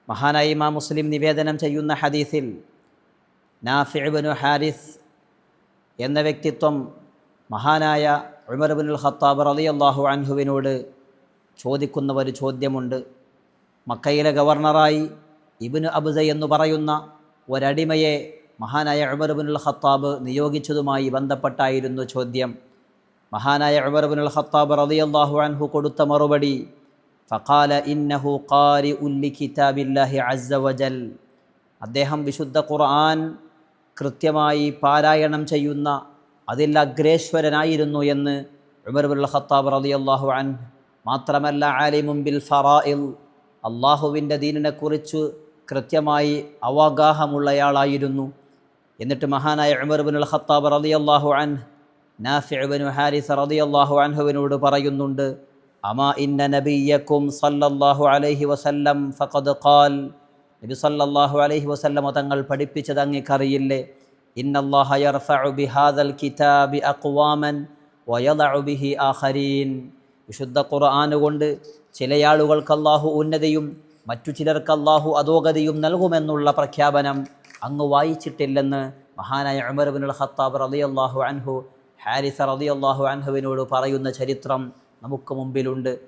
മഹാനായ ഇമാം മുസ്ലിം നിവേദനം ചെയ്യുന്ന ഹദീസിൽ നാഫി' ഇബ്നു ഹാരിസ് എന്ന വ്യക്തിത്വം മഹാനായ ഉമർ ഇബ്നുൽ ഖത്താബ് റളിയല്ലാഹു അൻഹുവിനോട് ചോദിക്കുന്ന ഒരു ചോദ്യമുണ്ട്. മക്കയിലെ ഗവർണറായി ഇബ്നു അബ്സ എന്ന് പറയുന്ന ഒരടിമയെ മഹാനായ ഉമർ ഇബ്നുൽ ഖത്താബ് നിയോഗിച്ചതുമായി ബന്ധപ്പെട്ടായിരുന്നു ചോദ്യം. മഹാനായ ഉമർ ഇബ്നുൽ ഖത്താബ് റളിയല്ലാഹു അൻഹു കൊടുത്ത മറുപടി ഫഖാല ഇന്നഹു ഖാരിഉൻ ലികിതാബില്ലാഹി അസ്സ വജൽ, അദ്ദേഹം വിശുദ്ധ ഖുർആൻ കൃത്യമായി പാരായണം ചെയ്യുന്ന അതിൽ അഗ്രേശ്വരനായിരുന്നു എന്ന് ഉമർ ഇബ്നുൽ ഖത്താബ് റളിയല്ലാഹു അൻഹു. മാത്രമല്ല ആലിമുൻ ബിൽ ഫറാഇൽ, അള്ളാഹുവിൻ്റെ ദീനിനെക്കുറിച്ച് കൃത്യമായി അവഗാഹമുള്ളയാളായിരുന്നു. എന്നിട്ട് മഹാനായ ഉമർ ഇബ്നുൽ ഖത്താബ് റളിയല്ലാഹു അൻഹു നാഫി' ഇബ്നു ഹാരിസ് റളിയല്ലാഹു അൻഹുവിനോട് പറയുന്നുണ്ട്, അമാ ഇന്ന നബിയ്യക്കും സല്ലല്ലാഹു അലൈഹി വസല്ലം ഫഖദ് ഖാൽ, നബി സല്ലല്ലാഹു അലൈഹി വസല്ലം തങ്ങൾ പഠിപ്പിച്ചത് അങ്ങേക്കറിയില്ലേ, ഇന്നല്ലാഹ യർഫഉ ബിഹാദൽ കിതാബി അഖ്വാമൻ വയദഉ ബിഹി ആഖരീൻ, വിശുദ്ധ ഖുർആൻ കൊണ്ട് ചില ആളുകൾക്ക് അല്ലാഹു ഉന്നതിയും മറ്റു ചിലർക്ക് അല്ലാഹു അധോഗതിയും നൽകുമെന്നുള്ള പ്രഖ്യാപനം അങ്ങ് വായിച്ചിട്ടില്ലെന്ന് മഹാനായ ഉമർ ഇബ്നുൽ ഖത്താബ് റളിയല്ലാഹു അൻഹു ഹാരിസ റളിയല്ലാഹു അൻഹുവിനോട് പറയുന്ന ചരിത്രം നമുക്ക് മുമ്പിലുണ്ട്.